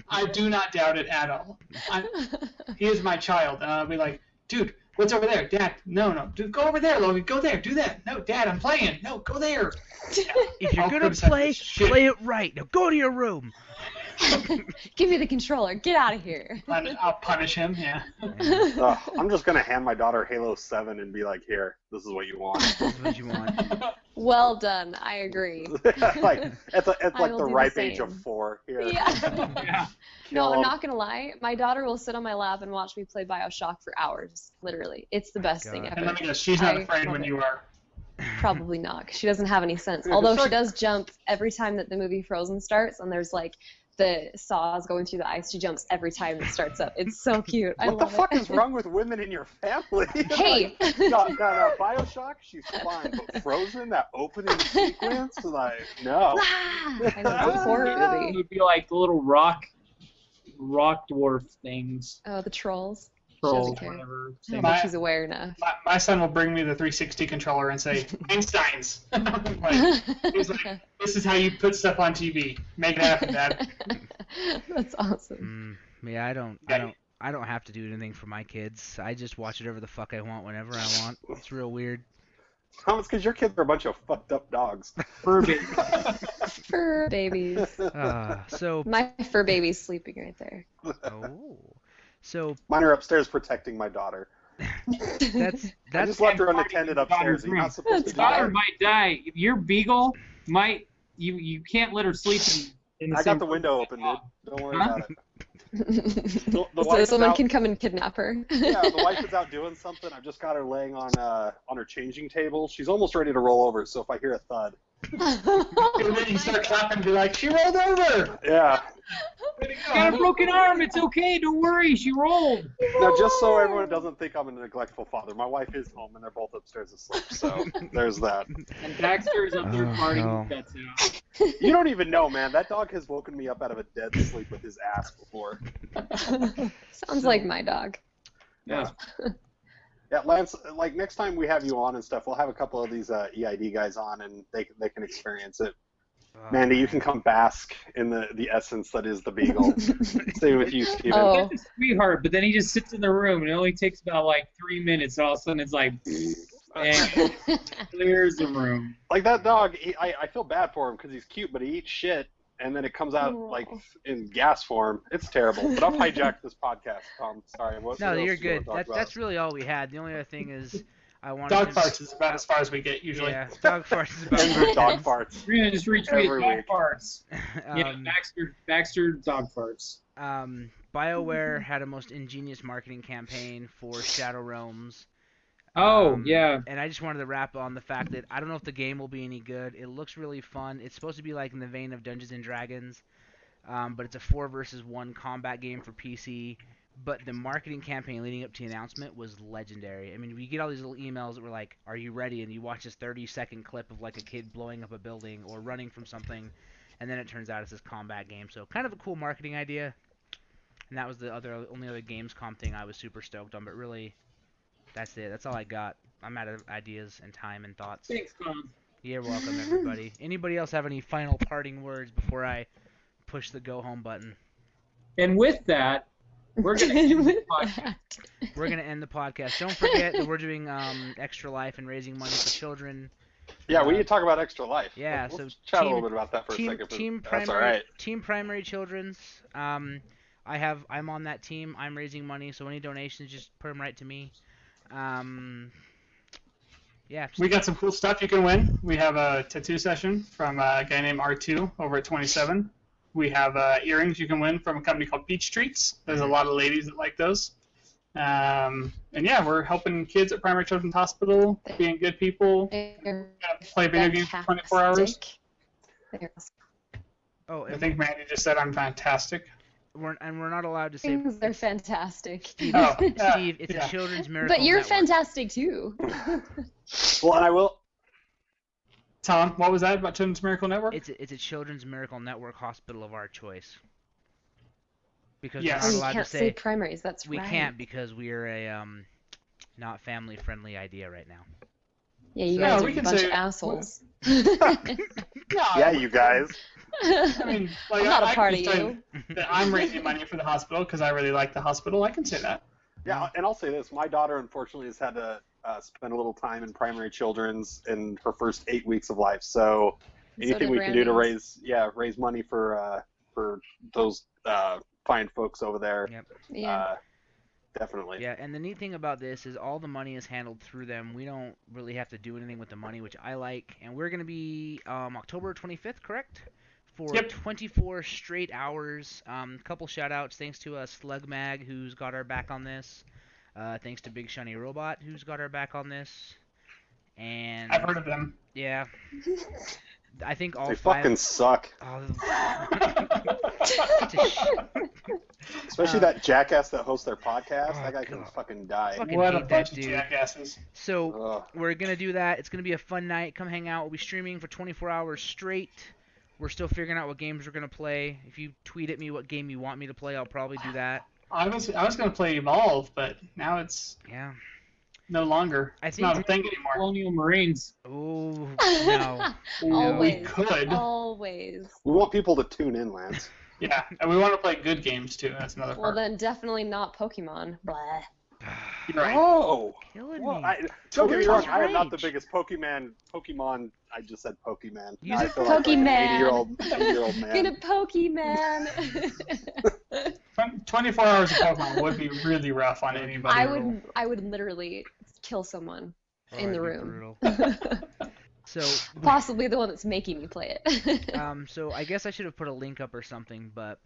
I do not doubt it at all. He is my child. And I'll be like, dude, what's over there? Dad, no. Dude, go over there, Logan. Go there. Do that. No, Dad, I'm playing. No, go there. If you're I'll going to criticize play, this shit. play it right. Now go to your room. Give me the controller. Get out of here. And I'll punish him, yeah. I'm just gonna hand my daughter Halo 7 and be like, here, this is what you want. This is what you want. Well done. I agree. Like it's like will the do the ripe age of same. 4. Here. Yeah. Yeah. No, Kill I'm 'em. not gonna lie. My daughter will sit on my lap and watch me play BioShock for hours. Literally, it's the best thing God. And let ever. me guess, she's not I afraid love when it. you are. Probably not, 'cause she doesn't have any sense. Yeah, Although just she like- does jump every time that the movie Frozen starts, and there's like the saws going through the ice. She jumps every time it starts up. It's so cute. I What the love fuck it. is wrong with women in your family? Hey. no, Bioshock, she's fine, but Frozen, that opening sequence, like, no. I know, it's a horror It movie. would be like the little rock dwarf things, Oh, the trolls. trolls, care. whatever. I don't My- think she's aware enough. My son will bring me the 360 controller and say, Einstein's. Like, he's like, this is how you put stuff on TV. Make it happen, Dad. That's awesome. Yeah, I don't have to do anything for my kids. I just watch whatever the fuck I want whenever I want. It's real weird. Thomas, because your kids are a bunch of fucked up dogs. Furby. Fur babies. So My fur baby's sleeping right there. so Mine are upstairs protecting my daughter. that's I just left her unattended upstairs. You're not supposed to do Daughter that. might die. Your beagle might. You can't let her sleep in the I same got the window open, dude. Don't worry Huh? about it. The So wife is someone out- can come and kidnap her. Yeah, the wife is out doing something. I've just got her laying on her changing table. She's almost ready to roll over, so if I hear a thud. And then you start clapping and be like, she rolled over! Yeah. She got a broken arm. It's okay. Don't worry. She rolled. Now, just so everyone doesn't think I'm a neglectful father, my wife is home and they're both upstairs asleep, so there's that. And Baxter is up there Oh, farting no. his guts out. You don't even know, man. That dog has woken me up out of a dead sleep with his ass before. Sounds like my dog. Yeah. Yeah, Lance, like next time we have you on and stuff, we'll have a couple of these EID guys on and they can experience it. Mandy, you can come bask in the essence that is the Beagle. Same with you, Steven. Oh. He's a sweetheart, but then he just sits in the room and it only takes about like 3 minutes. All of a sudden, it's like, and clears the room. Like that dog, I feel bad for him because he's cute, but he eats shit, and then it comes out Aw. like in gas form. It's terrible. But I've hijacked this podcast, Tom. Sorry. What No, else you're do you wanna good. talk about? That's really all we had. The only other thing is I wanted Dog to... farts is about as far as we get, usually. Yeah, dog farts is about Ends with dog farts. We're gonna just retweet Every dog week. farts. Yeah, um, Baxter dog farts. BioWare had a most ingenious marketing campaign for Shadow Realms. Oh yeah. And I just wanted to wrap on the fact that I don't know if the game will be any good. It looks really fun. It's supposed to be like in the vein of Dungeons and Dragons, but it's a 4 versus 1 combat game for PC. But the marketing campaign leading up to the announcement was legendary. I mean, we get all these little emails that were like, "Are you ready?" And you watch this 30-second clip of like a kid blowing up a building or running from something, and then it turns out it's this combat game. So kind of a cool marketing idea. And that was the only other Gamescom thing I was super stoked on. But really, that's it. That's all I got. I'm out of ideas and time and thoughts. Thanks, Tom. You're welcome, everybody. Anybody else have any final parting words before I push the go home button? And with that, we're gonna end the podcast. We're going to end the podcast. Don't forget that we're doing Extra Life and raising money for children. Yeah, we need to talk about Extra Life. Yeah, Let's so chat a team- little bit about that for a second. Team That's all primary, right. Team Primary Children's. I'm on that team. I'm raising money, so any donations, just put them right to me. Yeah. We got some cool stuff you can win. We have a tattoo session from a guy named R2 over at 27. We have earrings you can win from a company called Peach Treats. There's a lot of ladies that like those. And yeah, we're helping kids at Primary Children's Hospital, being good people, play video games for 24 hours. Oh, I think Mandy just said I'm fantastic. We're not allowed to say. They're fantastic. Steve, it's a children's miracle. But you're network. fantastic too. Well, and I will. Tom, what was that about Children's Miracle Network? It's a children's miracle network hospital of our choice. Because Yes. we're not You allowed can't to say primaries. That's we right. can't because we are a not family friendly idea right now. Yeah, you So- guys Yeah, are we a can bunch say- of assholes. Yeah, you guys. I mean, like, I'm not a I part can of say you. that I'm raising money for the hospital because I really like the hospital. I can say that. Yeah, and I'll say this: my daughter, unfortunately, has had to spend a little time in primary children's in her first 8 weeks of life. So anything did we can do to Randy's. raise money for those fine folks over there. Yep. Yeah. Definitely. Yeah, and the neat thing about this is all the money is handled through them. We don't really have to do anything with the money, which I like. And we're going to be October 25th, correct? For Yep. 24 straight hours. Couple shout-outs. Thanks to Slug Mag, who's got our back on this. Thanks to Big Shiny Robot, who's got our back on this. And I've heard of them. yeah, I think all They five. fucking suck. Oh, Especially that jackass that hosts their podcast. Oh, that guy can God. fucking die. Fucking What a hate that bunch of dude. jackasses. So Ugh. we're gonna do that. It's gonna be a fun night. Come hang out. We'll be streaming for 24 hours straight. We're still figuring out what games we're gonna play. If you tweet at me what game you want me to play, I'll probably do that. I was going to play Evolve, but now it's Yeah. no longer. I It's think- not a thing anymore. Colonial Marines. Oh no. We Always. could. Always. We want people to tune in, Lance. Yeah, and we want to play good games too. That's another Well, part. then definitely not Pokemon. Blah. You're right. Oh! Killing Well, me. don't get me wrong, Rage. I am not the biggest Pokemon. I just said Pokemon. Use I it. feel like an Pokemon. 80-year-old Get a man. Pokemon. 24 hours of Pokemon would be really rough on anybody. I would literally kill someone Oh, in the that'd be room. brutal. So, Possibly the one that's making me play it. so I guess I should have put a link up or something, but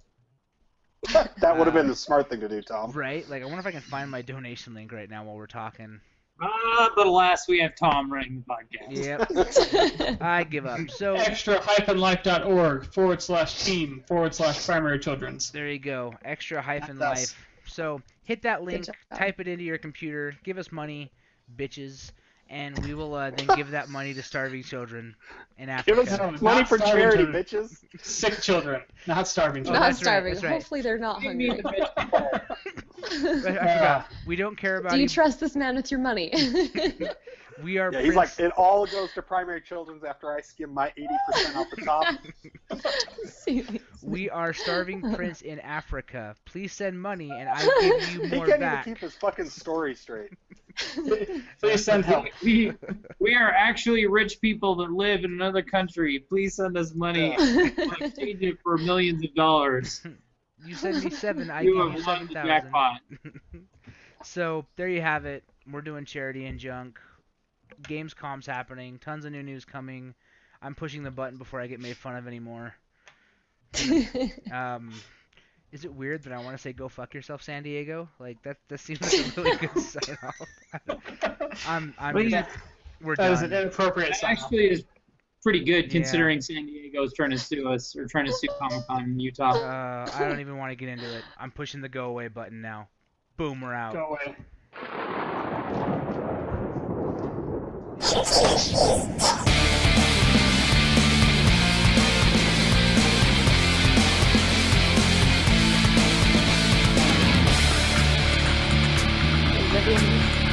That would have been the smart thing to do, Tom. right? Like, I wonder if I can find my donation link right now while we're talking. But alas, we have Tom running the podcast. Yep. I give up. So extra-life.org/team/primary children's. there you go. Extra hyphen That's us. life. So hit that link, job. type it into your computer, give us money, bitches, and we will then give that money to starving children in Give Africa. us money Not for starving charity, children. bitches. Sick children, not starving Oh, children. Not that's right, starving. that's right. Hopefully they're not Give me hungry. the bitch. I forgot. We don't care about Do you you. trust this man with your money? We are Yeah, he's prince- like, it all goes to primary children's after I skim my 80% off the top. we are starving prince in Africa. Please send money and I give you He more can't back. even keep his fucking story straight. Please send help. We are actually rich people that live in another country. Please send us money. We'll exchange it for millions of dollars. You send me 7, I You give have you won the 7,000. jackpot. So there you have it. We're doing charity and junk. Gamescom's happening. Tons of new news coming. I'm pushing the button before I get made fun of anymore. Is it weird that I want to say "Go fuck yourself, San Diego"? Like that seems like a really good sign off. Well, yeah, We're That was an done. inappropriate that sign. actually is pretty good Yeah. considering San Diego is trying to sue us or trying to sue Comic-Con in Utah. I don't even want to get into it. I'm pushing the go away button now. Boom, we're out. Go away. Living